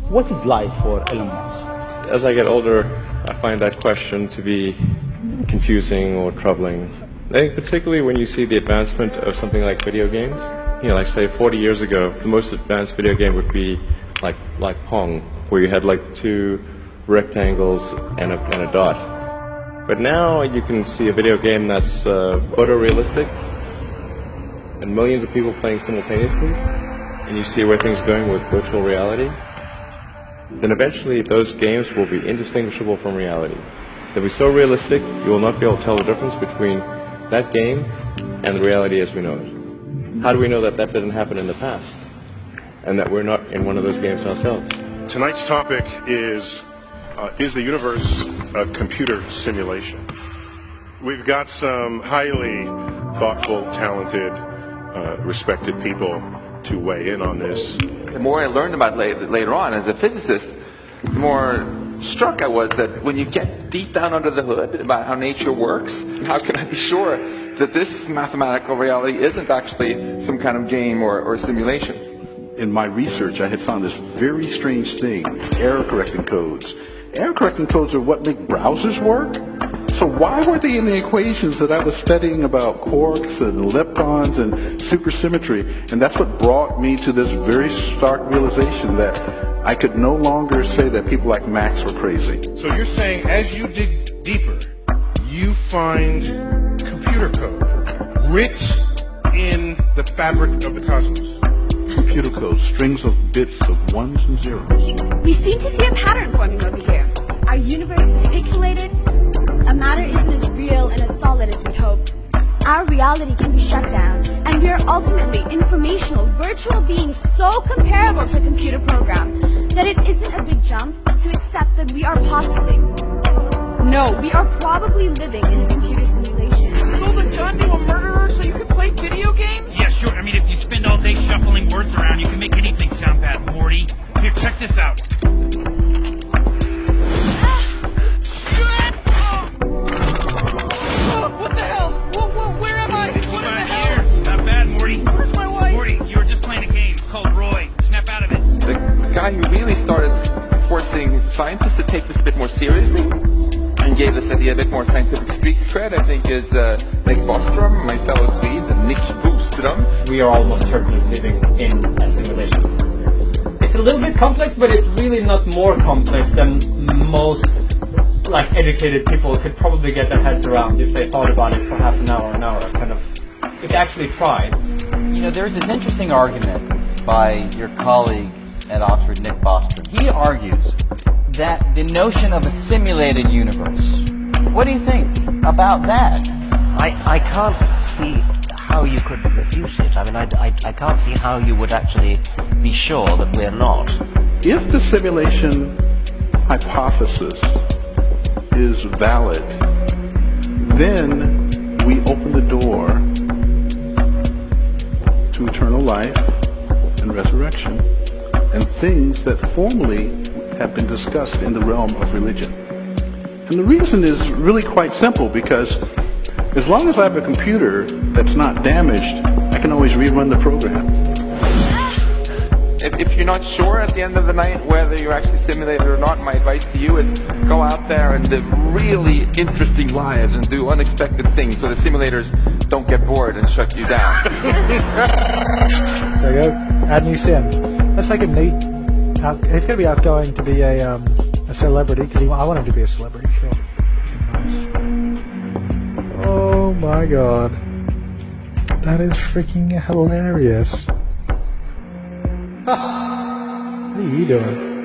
What is life for Elon Musk? As I get older, I find that question to be confusing or troubling. I think particularly when you see the advancement of something like video games. You know, like say 40 years ago, the most advanced video game would be like Pong, where you had like two rectangles and a dot. But now you can see a video game that's photorealistic and millions of people playing simultaneously, and you see where things are going with virtual reality. Then eventually those games will be indistinguishable from reality. They'll be so realistic you will not be able to tell the difference between that game and the reality as we know it. How do we know that that didn't happen in the past and that we're not in one of those games ourselves? Tonight's topic is the universe a computer simulation? We've got some highly thoughtful, talented, respected people to weigh in on this. The more I learned about later on as a physicist, the more struck I was that when you get deep down under the hood about how nature works, how can I be sure that this mathematical reality isn't actually some kind of game or simulation? In my research, I had found this very strange thing, error correcting codes. Error correcting codes are what make browsers work. So why were they in the equations that I was studying about quarks and leptons and supersymmetry? And that's what brought me to this very stark realization that I could no longer say that people like Max were crazy. So you're saying as you dig deeper, you find computer code rich in the fabric of the cosmos. Computer code, strings of bits of ones and zeros. We seem to see a pattern forming over here. Our universe is pixelated. A matter isn't as real and as solid as we hope. Our reality can be shut down, and we are ultimately informational, virtual beings so comparable to a computer program that it isn't a big jump to accept that we are possibly, no, we are probably living in a computer simulation. You sold a gun to a murderer so you could play video games? Yeah, sure. I mean, if you spend all day shuffling words around, you can make anything sound bad, Morty. Here, check this out. What the hell? Where am I? Keep on ears. Not bad, Morty. Where's my wife? Morty, you were just playing a game. It's called Roy. Snap out of it. The guy who really started forcing scientists to take this a bit more seriously and gave this idea a bit more scientific street cred, I think, is Nick Bostrom, my fellow Swede, and Nick Bostrom. We are almost certainly living in a simulation. It's a little bit complex, but it's really not more complex than most educated people could probably get their heads around if they thought about it for half an hour, if they actually tried. You know, there's this interesting argument by your colleague at Oxford, Nick Bostrom. He argues that the notion of a simulated universe, what do you think about that? I can't see how you could refute it. I mean, I can't see how you would actually be sure that we're not. If the simulation hypothesis is valid, then we open the door to eternal life and resurrection and things that formerly have been discussed in the realm of religion. And the reason is really quite simple, because as long as I have a computer that's not damaged, I can always rerun the program. If you're not sure at the end of the night whether you're actually simulated or not, my advice to you is go out there and live really interesting lives and do unexpected things so the simulators don't get bored and shut you down. There you go. Add new sim. Let's make it neat. He's going to be outgoing to be a celebrity, because I want him to be a celebrity. Sure. Nice. Oh my god. That is freaking hilarious. What are you doing?